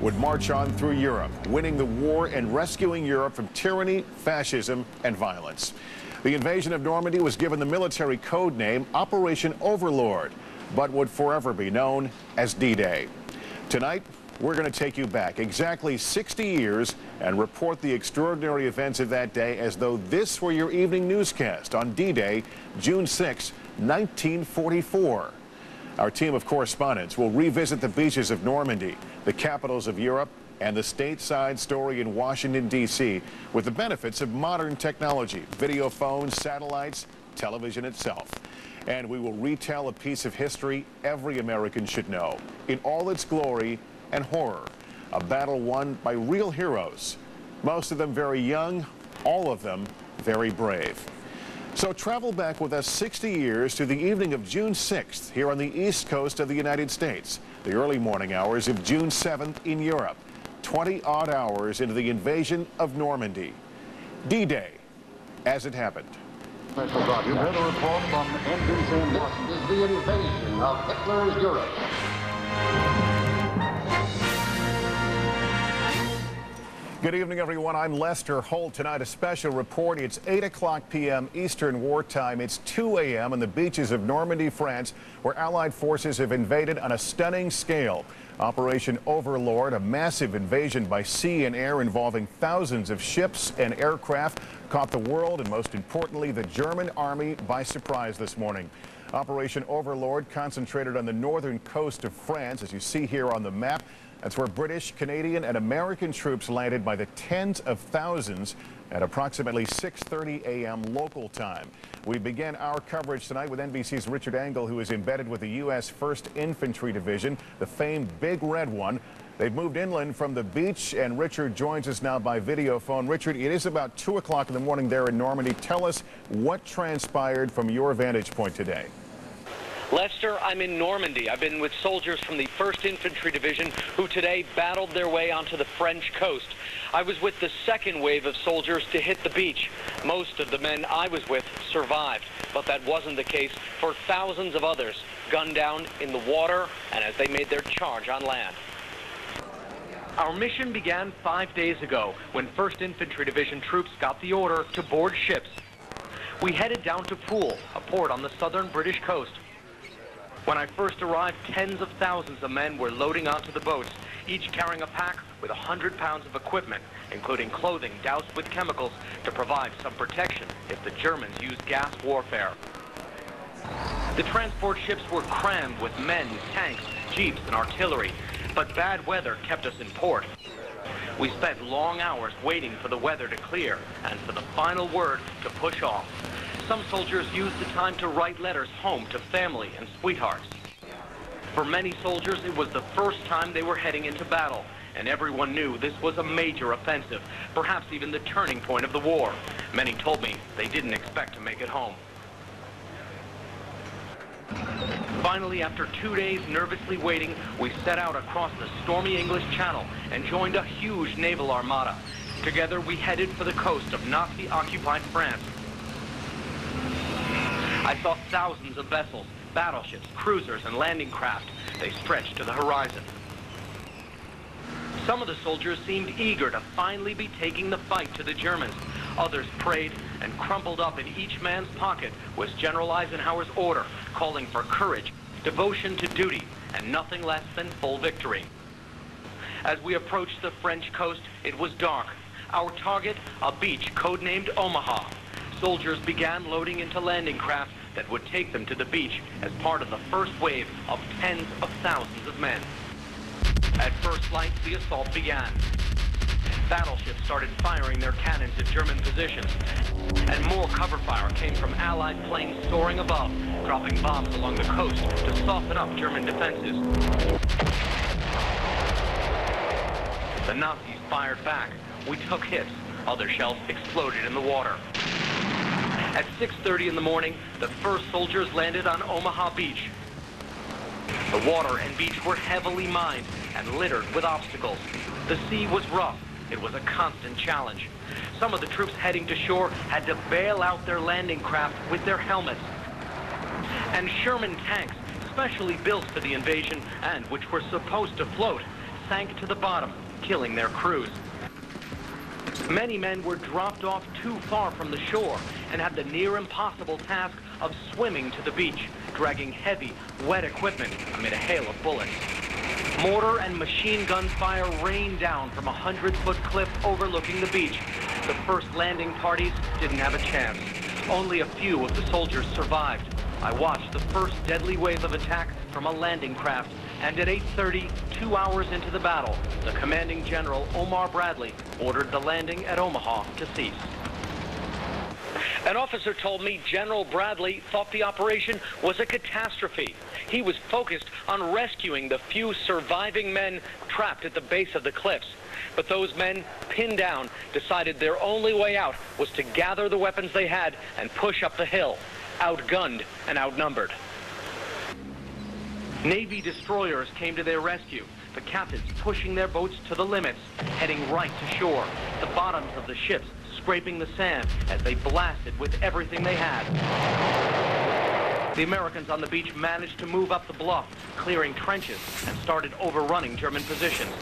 would march on through Europe, winning the war and rescuing Europe from tyranny, fascism, and violence. The invasion of Normandy was given the military code name Operation Overlord, but would forever be known as D-Day. Tonight, we're going to take you back exactly 60 years and report the extraordinary events of that day as though this were your evening newscast on D-Day, June 6, 1944. Our team of correspondents will revisit the beaches of Normandy, the capitals of Europe, and the stateside story in Washington, D.C., with the benefits of modern technology, video phones, satellites, television itself. And we will retell a piece of history every American should know, in all its glory and horror. A battle won by real heroes, most of them very young, all of them very brave. So travel back with us 60 years to the evening of June 6th here on the east coast of the United States, the early morning hours of June 7th in Europe, 20-odd hours into the invasion of Normandy. D-Day, as it happened. You've heard a report from MSNBC. This is the invasion of Hitler's Europe. Good evening, everyone. I'm Lester Holt. Tonight, a special report. It's 8:00 p.m. Eastern Wartime. It's 2 a.m. on the beaches of Normandy, France, where Allied forces have invaded on a stunning scale. Operation Overlord, a massive invasion by sea and air involving thousands of ships and aircraft, caught the world and, most importantly, the German army by surprise this morning. Operation Overlord concentrated on the northern coast of France, as you see here on the map. That's where British, Canadian, and American troops landed by the tens of thousands at approximately 6:30 a.m. local time. We begin our coverage tonight with NBC's Richard Engel, who is embedded with the U.S. 1st Infantry Division, the famed Big Red One. They've moved inland from the beach, and Richard joins us now by video phone. Richard, it is about 2 o'clock in the morning there in Normandy. Tell us what transpired from your vantage point today. Lester, I'm in Normandy. I've been with soldiers from the 1st Infantry Division who today battled their way onto the French coast. I was with the second wave of soldiers to hit the beach. Most of the men I was with survived, but that wasn't the case for thousands of others gunned down in the water and as they made their charge on land. Our mission began 5 days ago when 1st Infantry Division troops got the order to board ships. We headed down to Poole, a port on the southern British coast. When I first arrived, tens of thousands of men were loading onto the boats, each carrying a pack with 100 pounds of equipment, including clothing doused with chemicals to provide some protection if the Germans used gas warfare. The transport ships were crammed with men, tanks, jeeps, and artillery, but bad weather kept us in port. We spent long hours waiting for the weather to clear and for the final word to push off. Some soldiers used the time to write letters home to family and sweethearts. For many soldiers, it was the first time they were heading into battle, and everyone knew this was a major offensive, perhaps even the turning point of the war. Many told me they didn't expect to make it home. Finally, after 2 days nervously waiting, we set out across the stormy English Channel and joined a huge naval armada. Together, we headed for the coast of Nazi-occupied France. I saw thousands of vessels, battleships, cruisers, and landing craft. They stretched to the horizon. Some of the soldiers seemed eager to finally be taking the fight to the Germans. Others prayed, and crumpled up in each man's pocket was General Eisenhower's order calling for courage, devotion to duty, and nothing less than full victory. As we approached the French coast, it was dark. Our target, a beach codenamed Omaha. Soldiers began loading into landing craft that would take them to the beach as part of the first wave of tens of thousands of men. At first light, the assault began. Battleships started firing their cannons at German positions, and more cover fire came from Allied planes soaring above, dropping bombs along the coast to soften up German defenses. The Nazis fired back. We took hits. Other shells exploded in the water. At 6:30 in the morning, the first soldiers landed on Omaha Beach. The water and beach were heavily mined and littered with obstacles. The sea was rough. It was a constant challenge. Some of the troops heading to shore had to bail out their landing craft with their helmets. And Sherman tanks, specially built for the invasion and which were supposed to float, sank to the bottom, killing their crews. Many men were dropped off too far from the shore and had the near impossible task of swimming to the beach, dragging heavy, wet equipment amid a hail of bullets. Mortar and machine gun fire rained down from a 100-foot cliff overlooking the beach. The first landing parties didn't have a chance. Only a few of the soldiers survived. I watched the first deadly wave of attack from a landing craft, and at 8:30, 2 hours into the battle, the commanding general, Omar Bradley, ordered the landing at Omaha to cease. An officer told me General Bradley thought the operation was a catastrophe. He was focused on rescuing the few surviving men trapped at the base of the cliffs. But those men, pinned down, decided their only way out was to gather the weapons they had and push up the hill, outgunned and outnumbered. Navy destroyers came to their rescue, the captains pushing their boats to the limits, heading right to shore, the bottoms of the ships scraping the sand as they blasted with everything they had. The Americans on the beach managed to move up the bluff, clearing trenches, and started overrunning German positions.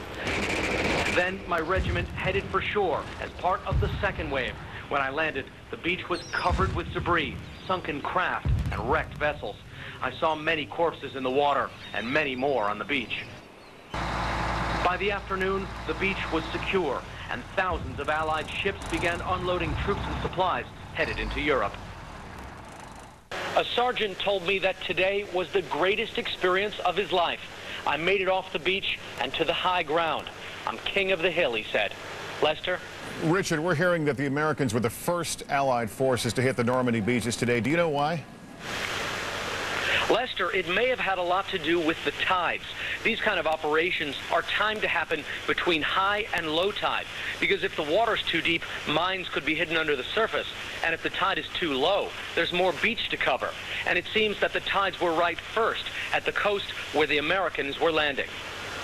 Then my regiment headed for shore as part of the second wave. When I landed, the beach was covered with debris, sunken craft, and wrecked vessels. I saw many corpses in the water and many more on the beach. By the afternoon, the beach was secure, and thousands of Allied ships began unloading troops and supplies headed into Europe. A sergeant told me that today was the greatest experience of his life. I made it off the beach and to the high ground. I'm king of the hill, he said. Lester? Richard, we're hearing that the Americans were the first Allied forces to hit the Normandy beaches today. Do you know why? Lester, it may have had a lot to do with the tides. These kind of operations are timed to happen between high and low tide, because if the water's too deep, mines could be hidden under the surface, and if the tide is too low, there's more beach to cover. And it seems that the tides were right first at the coast where the Americans were landing.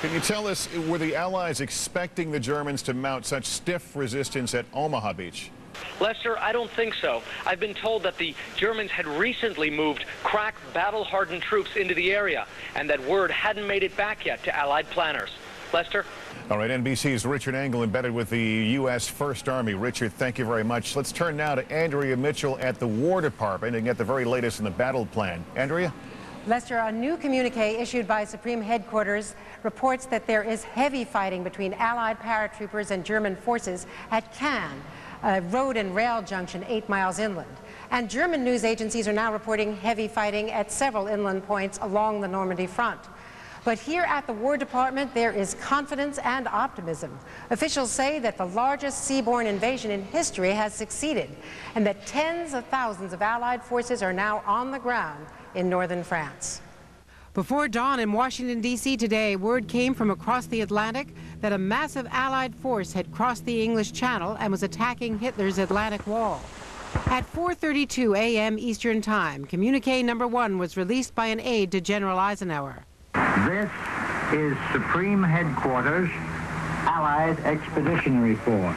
Can you tell us, were the Allies expecting the Germans to mount such stiff resistance at Omaha Beach? Lester, I don't think so. I've been told that the Germans had recently moved crack, battle-hardened troops into the area, and that word hadn't made it back yet to Allied planners. Lester? All right, NBC's Richard Engel embedded with the U.S. First Army. Richard, thank you very much. Let's turn now to Andrea Mitchell at the War Department and get the very latest in the battle plan. Andrea? Lester, a new communique issued by Supreme Headquarters reports that there is heavy fighting between Allied paratroopers and German forces at Caen, a road and rail junction 8 miles inland. And German news agencies are now reporting heavy fighting at several inland points along the Normandy front. But here at the War Department, there is confidence and optimism. Officials say that the largest seaborne invasion in history has succeeded, and that tens of thousands of Allied forces are now on the ground in northern France. Before dawn in Washington, D.C. today, word came from across the Atlantic that a massive Allied force had crossed the English Channel and was attacking Hitler's Atlantic Wall. At 4:32 a.m. Eastern Time, communique number 1 was released by an aide to General Eisenhower. This is Supreme Headquarters, Allied Expeditionary Force.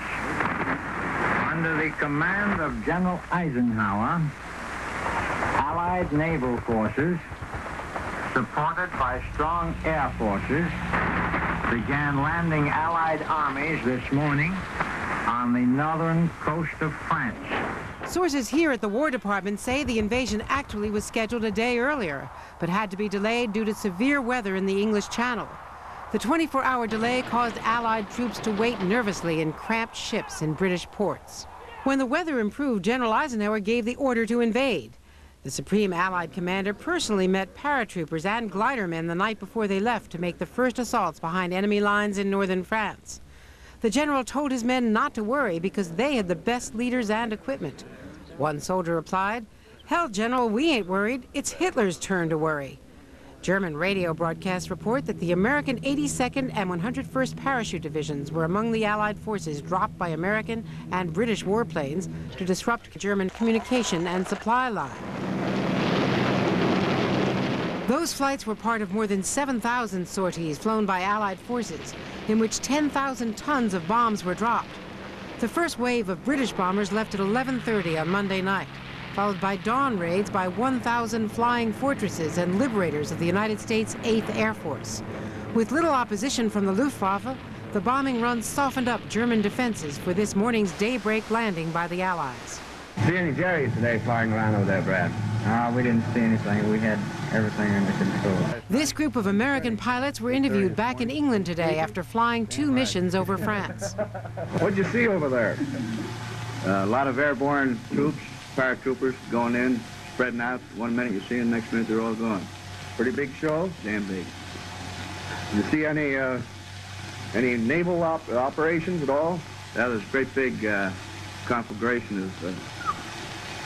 Under the command of General Eisenhower, Allied naval forces, supported by strong air forces, began landing Allied armies this morning on the northern coast of France. Sources here at the War Department say the invasion actually was scheduled a day earlier, but had to be delayed due to severe weather in the English Channel. The 24-hour delay caused Allied troops to wait nervously in cramped ships in British ports. When the weather improved, General Eisenhower gave the order to invade. The Supreme Allied Commander personally met paratroopers and glidermen the night before they left to make the first assaults behind enemy lines in northern France. The general told his men not to worry because they had the best leaders and equipment. One soldier replied, "Hell, General, we ain't worried. It's Hitler's turn to worry." German radio broadcasts report that the American 82nd and 101st Parachute Divisions were among the Allied forces dropped by American and British warplanes to disrupt German communication and supply line. Those flights were part of more than 7,000 sorties flown by Allied forces, in which 10,000 tons of bombs were dropped. The first wave of British bombers left at 11:30 on Monday night, followed by dawn raids by 1,000 flying fortresses and liberators of the United States 8th Air Force. With little opposition from the Luftwaffe, the bombing run softened up German defenses for this morning's daybreak landing by the Allies. See any Jerry's today flying around over there, Brad? No, we didn't see anything. We had everything under control. This group of American pilots were interviewed back in England today after flying 2 missions over France. What'd you see over there? A lot of airborne troops, paratroopers going in, spreading out. 1 minute you see them, next minute they're all gone. Pretty big show? Damn big. Did you see any naval operations at all? Yeah, there's a great big conflagration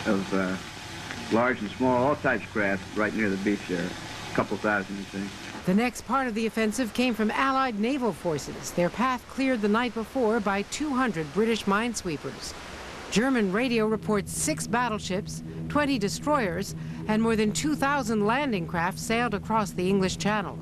of large and small, all types of craft right near the beach there. A couple thousand, you see. The next part of the offensive came from Allied naval forces, their path cleared the night before by 200 British minesweepers. German radio reports 6 battleships, 20 destroyers, and more than 2,000 landing craft sailed across the English Channel.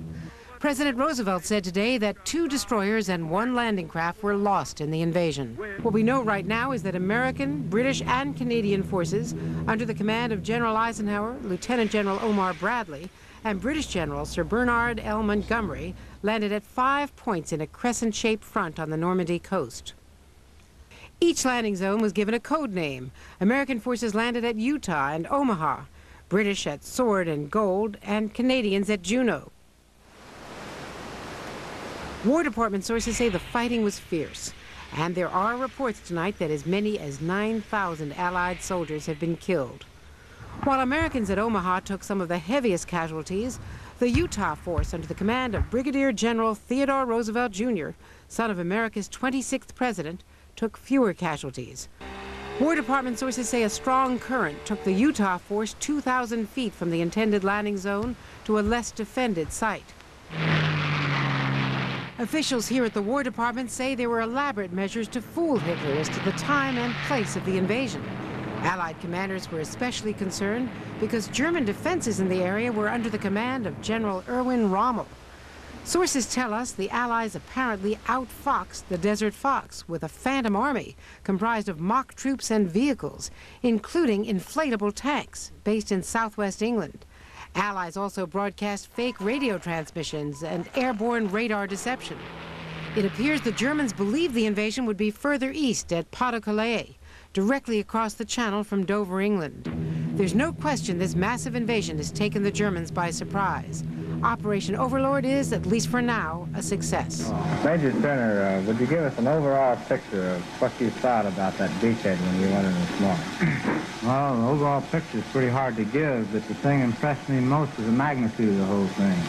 President Roosevelt said today that 2 destroyers and 1 landing craft were lost in the invasion. What we know right now is that American, British, and Canadian forces, under the command of General Eisenhower, Lieutenant General Omar Bradley, and British General Sir Bernard L. Montgomery, landed at 5 points in a crescent-shaped front on the Normandy coast. Each landing zone was given a code name. American forces landed at Utah and Omaha, British at Sword and Gold, and Canadians at Juneau. War Department sources say the fighting was fierce, and there are reports tonight that as many as 9,000 Allied soldiers have been killed. While Americans at Omaha took some of the heaviest casualties, the Utah force under the command of Brigadier General Theodore Roosevelt Jr., son of America's 26th president, took fewer casualties. War Department sources say a strong current took the Utah force 2,000 feet from the intended landing zone to a less defended site. Officials here at the War Department say there were elaborate measures to fool Hitler as to the time and place of the invasion. Allied commanders were especially concerned because German defenses in the area were under the command of General Erwin Rommel. Sources tell us the Allies apparently outfoxed the Desert Fox with a phantom army comprised of mock troops and vehicles, including inflatable tanks based in southwest England. Allies also broadcast fake radio transmissions and airborne radar deception. It appears the Germans believed the invasion would be further east at Pas-de-Calais, directly across the Channel from Dover, England. There's no question this massive invasion has taken the Germans by surprise. Operation Overlord is, at least for now, a success. Major Turner, would you give us an overall picture of what you thought about that beachhead when you went in this morning? Well, the overall picture is pretty hard to give, but the thing that impressed me most is the magnitude of the whole thing.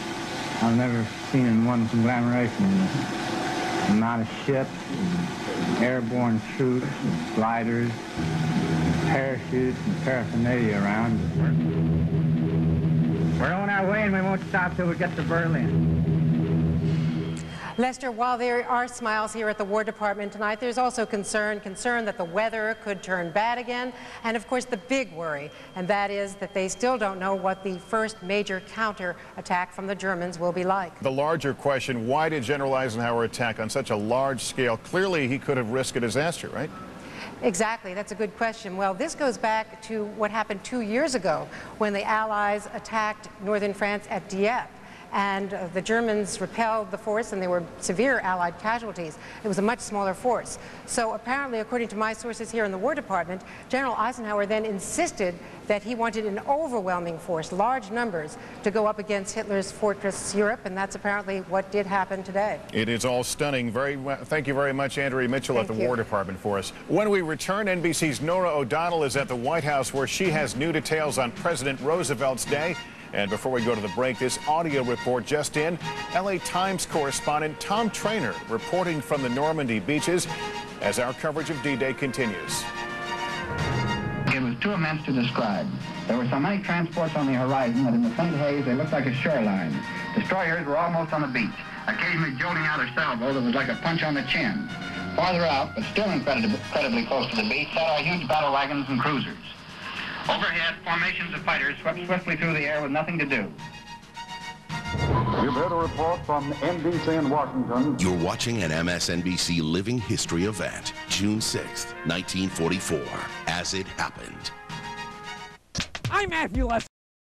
I've never seen in one conglomeration the amount of ships, and airborne troops, and gliders, and parachutes, and paraphernalia around. We're on our way and we won't stop till we get to Berlin. Lester, while there are smiles here at the War Department tonight, there's also concern that the weather could turn bad again, and of course the big worry, and that is that they still don't know what the first major counterattack from the Germans will be like. The larger question, why did General Eisenhower attack on such a large scale? Clearly he could have risked a disaster, right? Exactly, that's a good question. Well, this goes back to what happened 2 years ago when the Allies attacked northern France at Dieppe. And the Germans repelled the force, and there were severe Allied casualties. It was a much smaller force. So apparently, according to my sources here in the War Department, General Eisenhower then insisted that he wanted an overwhelming force, large numbers, to go up against Hitler's fortress Europe, and that's apparently what did happen today. It is all stunning. Thank you very much, Andrea Mitchell at the War Department for us. When we return, NBC's Nora O'Donnell is at the White House where she has new details on President Roosevelt's day. And before we go to the break, this audio report just in. LA Times correspondent Tom Trainer reporting from the Normandy beaches as our coverage of D-Day continues. It was too immense to describe. There were so many transports on the horizon that in the faint haze they looked like a shoreline. Destroyers were almost on the beach, occasionally jolting out a salvo that was like a punch on the chin. Farther out, but still incredibly close to the beach, sat our huge battle wagons and cruisers. Overhead, formations of fighters swept swiftly through the air with nothing to do. You've heard a report from NBC in Washington. You're watching an MSNBC Living History event, June 6th, 1944, as it happened. I'm Matthew Lester.